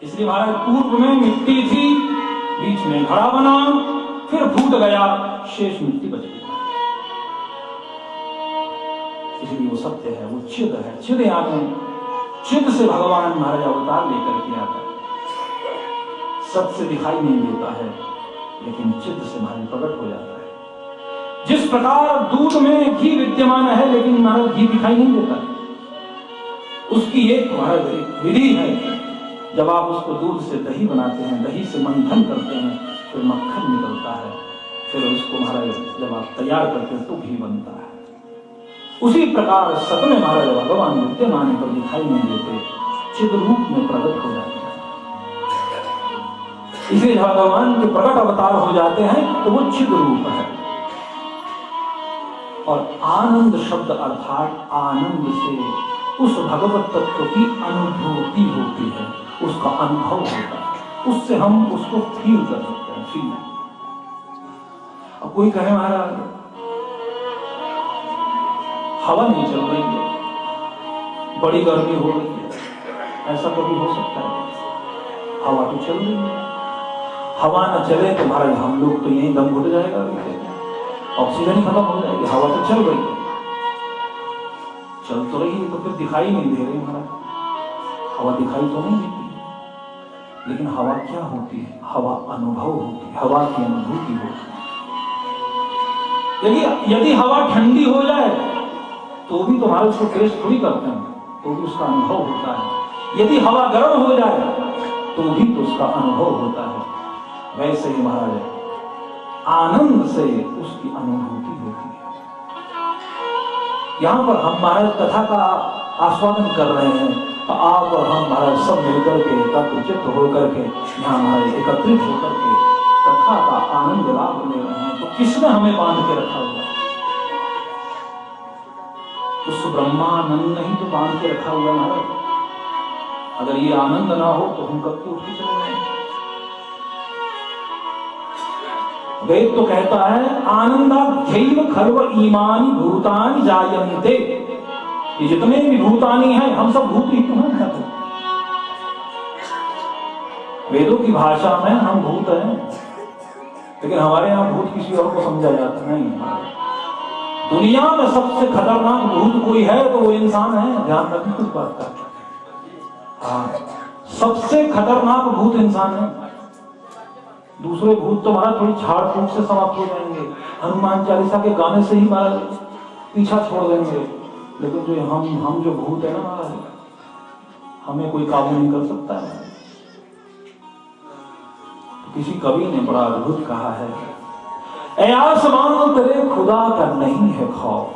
इसलिए महाराज पूर्व में मिट्टी थी, बीच में घड़ा बना, फिर फूट गया, शेष मिट्टी बच गई। इसलिए वो सत्य है, वो चिद है। चिद यानी चिद से भगवान महाराज अवतार लेकर के आता है। सत्य से दिखाई नहीं देता है, लेकिन चिद से महाराज प्रकट हो जाता है। जिस प्रकार दूध में घी विद्यमान है, लेकिन महाराज घी दिखाई नहीं देता है, उसकी एक महाराज विधि है। जब आप उसको दूध से दही बनाते हैं, दही से मंथन करते हैं, फिर मक्खन निकलता है, फिर उसको महाराज जब आप तैयार करते हैं तो घी बनता है। उसी प्रकार सत में महाराज भगवान विद्यमान पर दिखाई नहीं देते, चिद रूप में प्रकट हो जाते हैं। इसलिए भगवान के प्रकट अवतार हो जाते हैं तो वो चिद रूप है। और आनंद शब्द अर्थात आनंद से उस भगवत तत्व की अनुभूति होती है, उसका अनुभव होता है, उससे हम उसको फील कर सकते हैं। फील। अब कोई कहे महाराज हवा नहीं चल रही है, बड़ी गर्मी हो रही है, ऐसा कभी हो सकता है? हवा तो चल रही है। हवा न चले तो महाराज हम लोग तो यहीं दम घुट जाएगा, ऑक्सीजन ही खत्म हो जाएगी। हवा तो चल रही है, चल तो रही है, तो फिर दिखाई नहीं दे रही महाराज। हवा दिखाई तो नहीं देती, लेकिन हवा क्या होती है? हवा अनुभव होती है, हवा की अनुभूति होती है। यदि हवा ठंडी हो जाए तो भी तुम्हारे उसको टेस्ट थोड़ी करते हैं, तो भी उसका अनुभव होता है। यदि हवा गर्म हो जाए तो भी तो उसका अनुभव होता है। वैसे ही महाराज आनंद से उसकी अनुभूति होती है। यहां पर हम महाराज कथा का आस्वादन कर रहे हैं, तो आप और हम महाराज सब मिलकर के तत्वचित्त होकर के यहाँ महाराज एकत्रित होकर के कथा का आनंद लाभ ले रहे हैं। तो किसने हमें बांध के रखा हुआ? उस ब्रह्मानंद ही तो बांध के रखा हुआ महाराज। अगर ये आनंद ना हो तो हम कब के उठ के चले जाएंगे? वेद तो कहता है आनंदाध्यैव खर्व ईमानि भूतानि जायन्ते। ये जितने भी भूतानी हैं, हम सब भूत ही क्यों हैं? वेदों की भाषा में हम भूत हैं, लेकिन हमारे यहाँ भूत किसी और को समझा जाता नहीं। दुनिया में सबसे खतरनाक भूत कोई है तो वो इंसान है। ध्यान रखना इस बात का। हाँ, सबसे खतरनाक भूत इंसान है। दूसरे भूत तो हमारा थोड़ी झाड़ फूक से समाप्त हो जाएंगे, हनुमान चालीसा के गाने से ही हमारा पीछा छोड़ देंगे, लेकिन जो हम जो भूत है ना महाराज, हमें कोई काबू नहीं कर सकता है। तो किसी कवि ने बड़ा अद्भुत कहा है, ऐ आसमान तेरे खुदा का नहीं है खौफ,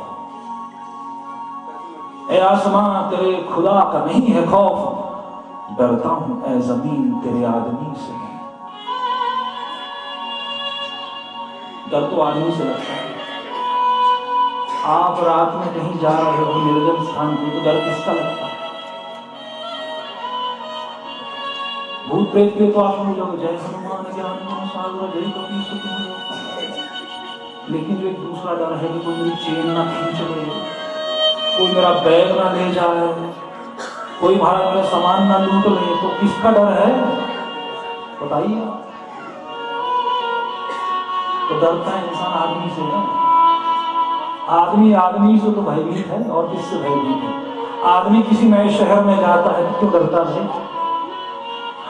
ऐ आसमान तेरे खुदा का नहीं है खौफ, डरता हूं ऐ जमीन तेरे आदमी से। डर तो आदमी से लगता है। आप रात में कहीं जा रहे हो निर्जन स्थान पे, तो डर किसका लगता है? भूत प्रेत के तो आप समझ जाओगे, जय हनुमान ज्ञान गुण सागर जय कपीस तिहुँ लोक। लेकिन जो एक दूसरा डर है कि कोई मेरी चेन ना खींच ले, कोई मेरा बैग ना ले जाए, कोई महाराज मेरा सामान ना लूट ले, तो किसका डर है बताइए? तो डरता है इंसान आदमी से है। आदमी से तो भयभीत है, और किससे भयभीत है? आदमी किसी नए शहर में जाता है तो क्यों डरता है?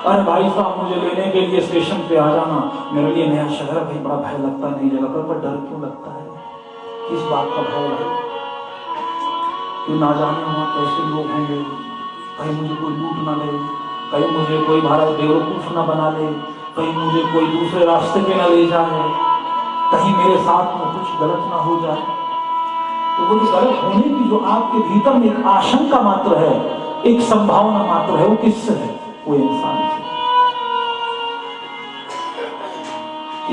अरे भाई साहब मुझे लेने के लिए स्टेशन पे आ जाना, मेरे लिए नया शहर है भाई, बड़ा भय लगता है नई जगह पर डर क्यों लगता है? किस बात का भय है? क्यों ना जाने वहां कैसे लोग होंगे, कहीं मुझे कोई लूट ना ले, कहीं मुझे कोई महाराज बेवकूफ ना बना ले, कहीं मुझे कोई दूसरे रास्ते पे ना ले जाए, कहीं मेरे साथ में कुछ गलत ना हो जाए। तो वो गलत होने की जो आपके भीतर में एक आशंका मात्र है, एक संभावना मात्र है, वो किससे है? वो इंसान से।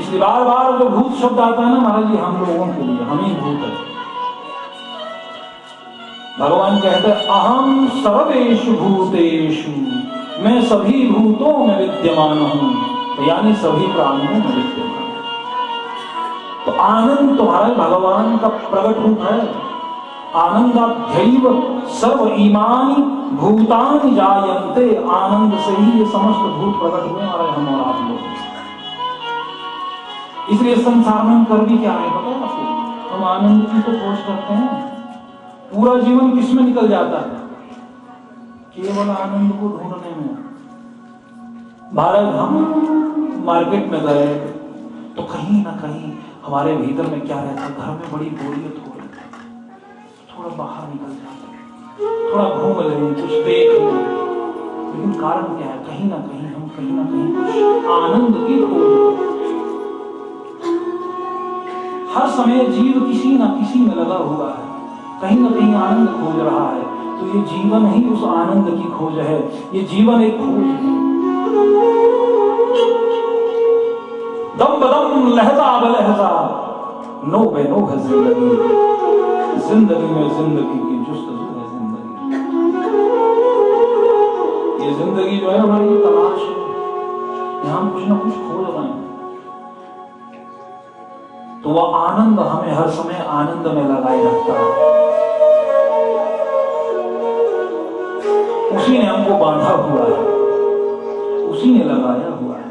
इसलिए बार बार जो भूत शब्द आता है ना महाराज जी, हम लोगों के लिए हम ही भूत है। भगवान कहते हैं अहम सर्वेषु भूतेषु, मैं सभी भूतों में विद्यमान हूं, तो यानी सभी प्राणियों में विद्यमान है। तो आनंद तुम्हारा भगवान का प्रकट रूप है। आनंदाध्यैव सर्व ईमानी भूतानि जायन्ते। आनंद से ही ये समस्त भूत प्रकट हुए हमारे हम और आप लोग। इसलिए संसार में हम कर भी क्या है पता है आपको? हम आनंद की तो खोज करते हैं। पूरा जीवन किसमें निकल जाता है? केवल आनंद को ढूंढने में। भारत हम मार्केट में गए तो कहीं ना कहीं हमारे भीतर में क्या रहता है? घर में बड़ी बोरियत हो रही है, थोड़ा बाहर निकल जाते, थोड़ा घूम लें, कुछ देख लें। लेकिन कारण क्या है? कहीं ना कहीं हम कहीं ना कहीं कुछ आनंद की खोज। हर समय जीव किसी ना किसी में लगा हुआ है, कहीं ना कहीं आनंद खोज रहा है। तो ये जीवन ही उस आनंद की खोज है। ये जीवन एक खोज है। दम बदम लहजा बलहजा नो बेनो है जिंदगी। जिंदगी में जिंदगी की जुस्तजू है जिंदगी। ये जिंदगी जो है हमारी तलाश है। यहां कुछ ना कुछ खोज रहे हैं। तो वह आनंद हमें हर समय आनंद में लगाए रखता है। उसी ने हमको बांधा हुआ है, उसी ने लगाया हुआ है।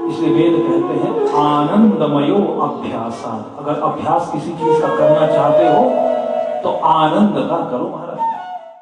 इसलिए वेद कहते हैं आनंदमयो अभ्यासात्। अगर अभ्यास किसी चीज का करना चाहते हो तो आनंद का करो।